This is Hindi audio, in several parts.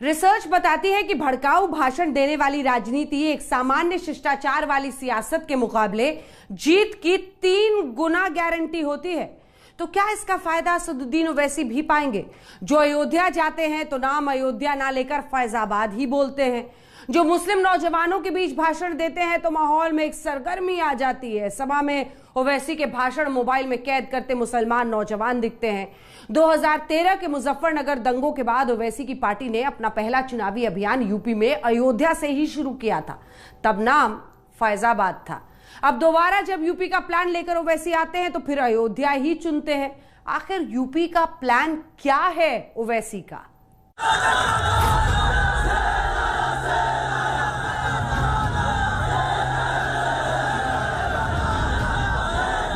रिसर्च बताती है कि भड़काऊ भाषण देने वाली राजनीति एक सामान्य शिष्टाचार वाली सियासत के मुकाबले जीत की 3 गुना गारंटी होती है। तो क्या इसका फायदा असदुद्दीन ओवैसी भी पाएंगे? जो अयोध्या जाते हैं तो नाम अयोध्या ना लेकर फैजाबाद ही बोलते हैं। जो मुस्लिम नौजवानों के बीच भाषण देते हैं तो माहौल में एक सरगर्मी आ जाती है। सभा में ओवैसी के भाषण मोबाइल में कैद करते मुसलमान नौजवान दिखते हैं। 2013 के मुजफ्फरनगर दंगों के बाद ओवैसी की पार्टी ने अपना पहला चुनावी अभियान यूपी में अयोध्या से ही शुरू किया था। तब नाम फैजाबाद था। अब दोबारा जब यूपी का प्लान लेकर ओवैसी आते हैं तो फिर अयोध्या ही चुनते हैं। आखिर यूपी का प्लान क्या है ओवैसी का?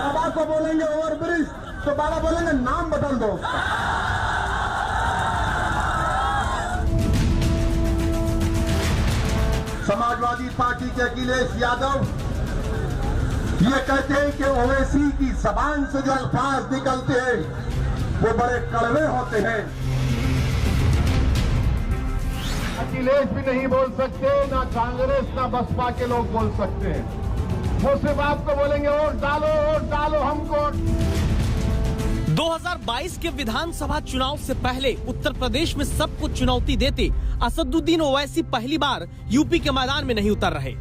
बाबा को बोलेंगे ओवरब्रिज तो बाबा बोलेंगे नाम बदल दो उसका। समाजवादी पार्टी के अखिलेश यादव ये कहते हैं कि ओवैसी की जबान से जो अल्फाज निकलते हैं वो बड़े कड़वे होते हैं। अखिलेश भी नहीं बोल सकते, ना कांग्रेस ना बसपा के लोग बोल सकते हैं। वो सिर्फ आपको बोलेंगे वोट डालो हमको। 2022 के विधानसभा चुनाव से पहले उत्तर प्रदेश में सबको चुनौती देते असदुद्दीन ओवैसी पहली बार यूपी के मैदान में नहीं उतर रहे।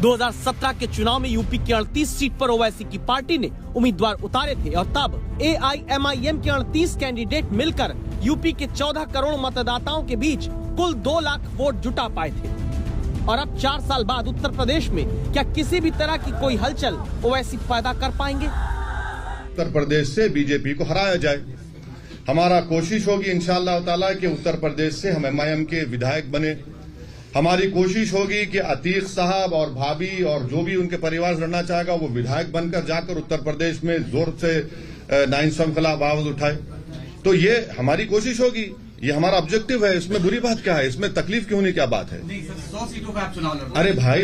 2017 के चुनाव में यूपी की 38 सीट पर ओवैसी की पार्टी ने उम्मीदवार उतारे थे और तब AIMIM के 38 कैंडिडेट मिलकर यूपी के 14 करोड़ मतदाताओं के बीच कुल 2 लाख वोट जुटा पाए थे। और अब 4 साल बाद उत्तर प्रदेश में क्या किसी भी तरह की कोई हलचल ओवैसी पैदा कर पाएंगे? उत्तर प्रदेश से बीजेपी को हराया जाए। हमारा कोशिश होगी इंशाअल्लाह ताला कि उत्तर प्रदेश से हम MIM के विधायक बने। हमारी कोशिश होगी कि अतीक साहब और भाभी और जो भी उनके परिवार से लड़ना चाहेगा वो विधायक बनकर जाकर उत्तर प्रदेश में जोर से नाइंसाफी के खिलाफ आवाज उठाए। तो ये हमारी कोशिश होगी, ये हमारा ऑब्जेक्टिव है। इसमें बुरी बात क्या है? इसमें तकलीफ क्यों होने क्या बात है? नहीं सर, 100 सीटों पर आप चुनाव लड़ रहे हैं। अरे भाई,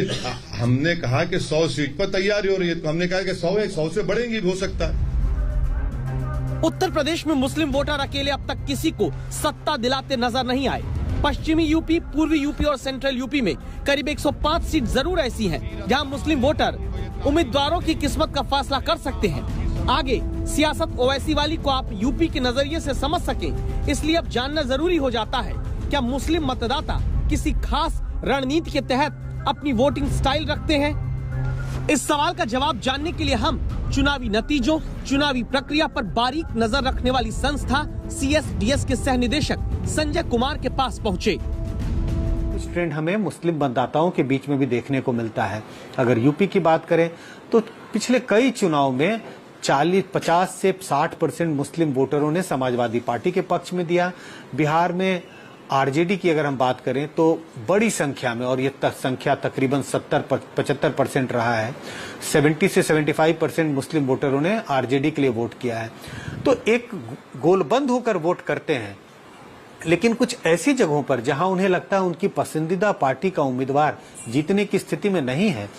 हमने कहा कि 100 सीट पर तैयारी हो रही है तो हमने कहा कि 100 से बढ़ेंगी भी हो सकता है। उत्तर प्रदेश में मुस्लिम वोटर अकेले अब तक किसी को सत्ता दिलाते नजर नहीं आए। पश्चिमी यूपी, पूर्वी यूपी और सेंट्रल यूपी में करीब 105 सीट जरूर ऐसी हैं जहां मुस्लिम वोटर उम्मीदवारों की किस्मत का फैसला कर सकते हैं। आगे सियासत ओवैसी वाली को आप यूपी के नजरिए से समझ सकें, इसलिए अब जानना जरूरी हो जाता है क्या मुस्लिम मतदाता किसी खास रणनीति के तहत अपनी वोटिंग स्टाइल रखते हैं? इस सवाल का जवाब जानने के लिए हम चुनावी नतीजों, चुनावी प्रक्रिया पर बारीक नजर रखने वाली संस्था CSDS के सह निदेशक संजय कुमार के पास पहुंचे। कुछ ट्रेंड हमें मुस्लिम मतदाताओं के बीच में भी देखने को मिलता है। अगर यूपी की बात करें तो पिछले कई चुनाव में 50 से 60% मुस्लिम वोटरों ने समाजवादी पार्टी के पक्ष में दिया। बिहार में RJD की अगर हम बात करें तो बड़ी संख्या में, और ये संख्या तकरीबन 70-75% रहा है, 70 से 75% मुस्लिम वोटरों ने RJD के लिए वोट किया है। तो एक गोलबंद होकर वोट करते हैं, लेकिन कुछ ऐसी जगहों पर जहां उन्हें लगता है उनकी पसंदीदा पार्टी का उम्मीदवार जीतने की स्थिति में नहीं है,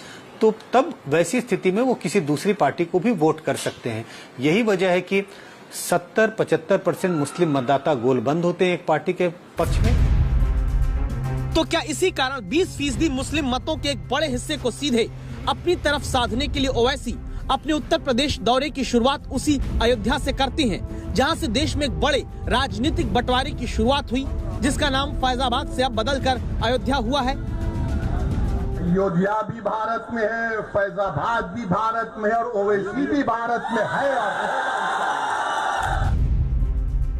तो तब वैसी स्थिति में वो किसी दूसरी पार्टी को भी वोट कर सकते हैं। यही वजह है कि 70-75% मुस्लिम मतदाता गोलबंद होते हैं एक पार्टी के पक्ष में। तो क्या इसी कारण 20% मुस्लिम मतों के एक बड़े हिस्से को सीधे अपनी तरफ साधने के लिए ओवैसी अपने उत्तर प्रदेश दौरे की शुरुआत उसी अयोध्या से करते हैं, जहां से देश में एक बड़े राजनीतिक बंटवारे की शुरुआत हुई, जिसका नाम फैजाबाद से अब बदलकर अयोध्या हुआ है। अयोध्या भी भारत में है, फैजाबाद भी भारत में है और ओवैसी भी भारत में है।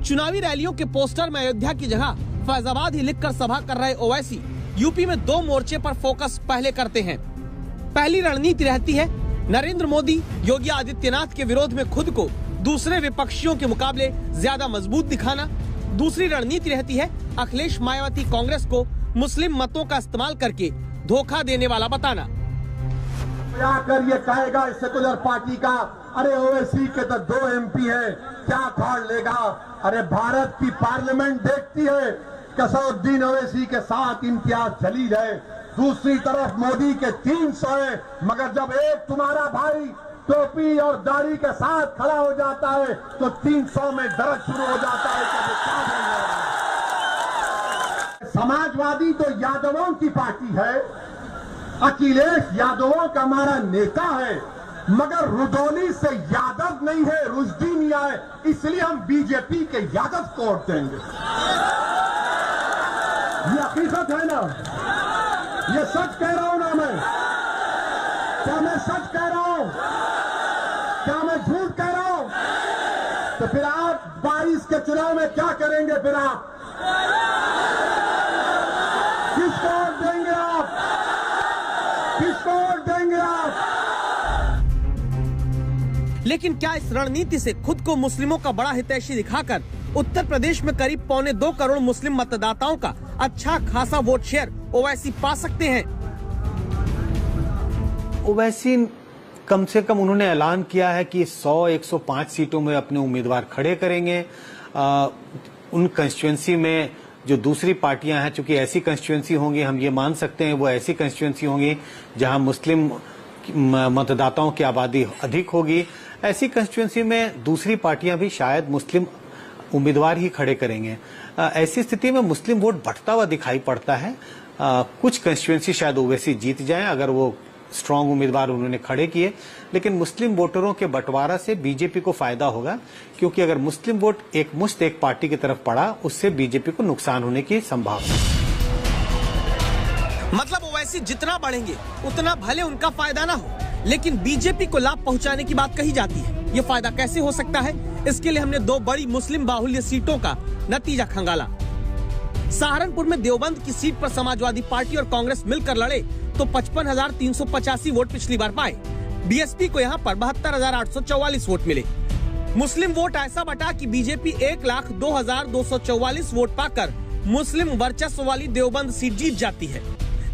चुनावी रैलियों के पोस्टर में अयोध्या की जगह फैजाबाद ही लिखकर सभा कर रहे ओवैसी यूपी में 2 मोर्चे पर फोकस पहले करते हैं। पहली रणनीति रहती है नरेंद्र मोदी, योगी आदित्यनाथ के विरोध में खुद को दूसरे विपक्षियों के मुकाबले ज्यादा मजबूत दिखाना। दूसरी रणनीति रहती है अखिलेश मायावती कांग्रेस को मुस्लिम मतों का इस्तेमाल करके धोखा देने वाला बताना। आकर ये कहेगा सेकुलर पार्टी का, अरे ओवैसी के तो 2 MP है, क्या खाड़ लेगा। अरे भारत की पार्लियामेंट देखती है असदुद्दीन ओवैसी के साथ इम्तियाज जलील है, दूसरी तरफ मोदी के 300 है, मगर जब एक तुम्हारा भाई टोपी और दाढ़ी के साथ खड़ा हो जाता है तो 300 में दर्द शुरू हो जाता है कि समाजवादी तो यादवों की पार्टी है, अखिलेश यादवों का हमारा नेता है, मगर रुदौली से यादव नहीं है, रुजदी मियां है, इसलिए हम बीजेपी के यादव को वोट देंगे। ये हकीकत है ना, ये सच कह रहा हूं ना मैं? क्या मैं सच कह रहा हूं? क्या मैं झूठ कह रहा हूं? तो फिर आप 22 के चुनाव में क्या करेंगे? फिर आप किसको वोट देंगे? आप किसको वोट देंगे आप? लेकिन क्या इस रणनीति से खुद को मुस्लिमों का बड़ा हितैषी दिखाकर उत्तर प्रदेश में करीब 1.25 करोड़ मुस्लिम मतदाताओं का अच्छा खासा वोट शेयर ओवैसी पा सकते हैं? ओवैसी कम से कम उन्होंने ऐलान किया है कि 100-105 सीटों में अपने उम्मीदवार खड़े करेंगे। उन कंस्टिट्यूएंसी में जो दूसरी पार्टियां हैं, चूंकि ऐसी कंस्टिट्यूएंसी होंगी, हम ये मान सकते हैं वो ऐसी कंस्टिट्यूएंसी होंगी जहां मुस्लिम मतदाताओं की आबादी अधिक होगी, ऐसी कंस्टिट्यूएंसी में दूसरी पार्टियां भी शायद मुस्लिम उम्मीदवार ही खड़े करेंगे। ऐसी स्थिति में मुस्लिम वोट बढ़ता हुआ दिखाई पड़ता है। कुछ कंस्टिट्यूएंसी शायद ओवैसी जीत जाएं अगर वो स्ट्रांग उम्मीदवार उन्होंने खड़े किए, लेकिन मुस्लिम वोटरों के बंटवारा से बीजेपी को फायदा होगा, क्योंकि अगर मुस्लिम वोट एक पार्टी की तरफ पड़ा, उससे बीजेपी को नुकसान होने की संभावना है। मतलब ओवैसी जितना बढ़ेंगे उतना भले उनका फायदा ना हो, लेकिन बीजेपी को लाभ पहुंचाने की बात कही जाती है। ये फायदा कैसे हो सकता है? इसके लिए हमने 2 बड़ी मुस्लिम बाहुल्य सीटों का नतीजा खंगाला। सहारनपुर में देवबंद की सीट पर समाजवादी पार्टी और कांग्रेस मिलकर लड़े तो 55,385 वोट पिछली बार पाए। बीएसपी को यहाँ पर 72,844 वोट मिले। मुस्लिम वोट ऐसा बटा कि बीजेपी 1,02,244 वोट पाकर मुस्लिम वर्चस्व वाली देवबंद सीट जीत जाती है।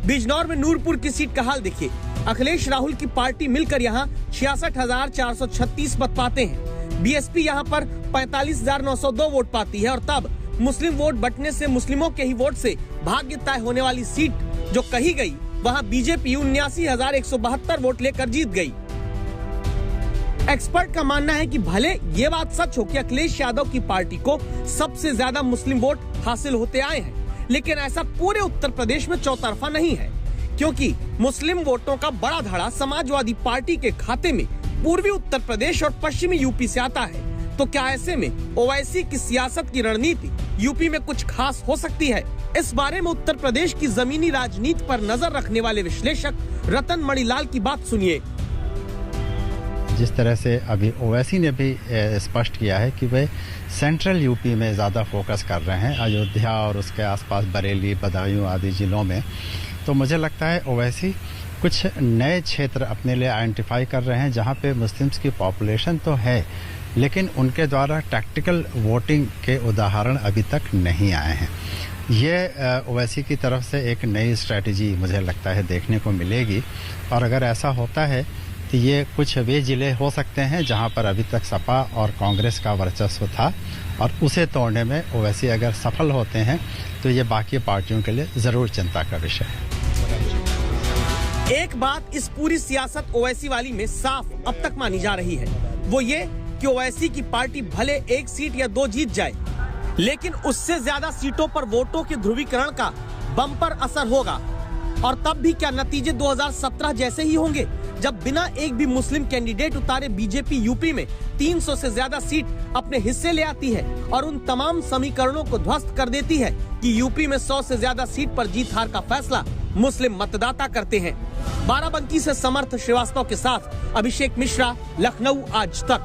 बिजनौर में नूरपुर की सीट का हाल देखिए। अखिलेश राहुल की पार्टी मिलकर यहाँ 66,436 मत पाते हैं। बीएसपी यहाँ पर 45,902 वोट पाती है और तब मुस्लिम वोट बंटने से मुस्लिमों के ही वोट से भाग्य तय होने वाली सीट जो कही गई, वहाँ बीजेपी 79,172 वोट लेकर जीत गई। एक्सपर्ट का मानना है कि भले ये बात सच हो कि अखिलेश यादव की पार्टी को सबसे ज्यादा मुस्लिम वोट हासिल होते आए हैं, लेकिन ऐसा पूरे उत्तर प्रदेश में चौतरफा नहीं है, क्योंकि मुस्लिम वोटों का बड़ा धड़ा समाजवादी पार्टी के खाते में पूर्वी उत्तर प्रदेश और पश्चिमी यूपी से आता है। तो क्या ऐसे में ओवैसी की सियासत की रणनीति यूपी में कुछ खास हो सकती है? इस बारे में उत्तर प्रदेश की जमीनी राजनीति पर नजर रखने वाले विश्लेषक रतन मणिलाल की बात सुनिए। जिस तरह से अभी ओवैसी ने भी स्पष्ट किया है कि वे सेंट्रल यूपी में ज़्यादा फोकस कर रहे हैं, अयोध्या और उसके आसपास बरेली, बदायूं आदि जिलों में, तो मुझे लगता है ओवैसी कुछ नए क्षेत्र अपने लिए आइडेंटिफाई कर रहे हैं जहां पे मुस्लिम्स की पॉपुलेशन तो है, लेकिन उनके द्वारा टैक्टिकल वोटिंग के उदाहरण अभी तक नहीं आए हैं। ये ओवैसी की तरफ से एक नई स्ट्रैटेजी मुझे लगता है देखने को मिलेगी, और अगर ऐसा होता है तो ये कुछ वे जिले हो सकते हैं जहां पर अभी तक सपा और कांग्रेस का वर्चस्व था, और उसे तोड़ने में ओवैसी अगर सफल होते हैं तो ये बाकी पार्टियों के लिए जरूर चिंता का विषय है। एक बात इस पूरी सियासत ओवैसी वाली में साफ अब तक मानी जा रही है, वो ये कि ओवैसी की पार्टी भले 1 सीट या 2 जीत जाए, लेकिन उससे ज्यादा सीटों पर वोटों के ध्रुवीकरण का बम्पर असर होगा। और तब भी क्या नतीजे 2017 जैसे ही होंगे, जब बिना एक भी मुस्लिम कैंडिडेट उतारे बीजेपी यूपी में 300 से ज्यादा सीट अपने हिस्से ले आती है और उन तमाम समीकरणों को ध्वस्त कर देती है कि यूपी में 100 से ज्यादा सीट पर जीत हार का फैसला मुस्लिम मतदाता करते हैं। बाराबंकी से समर्थ श्रीवास्तव के साथ अभिषेक मिश्रा, लखनऊ आज तक।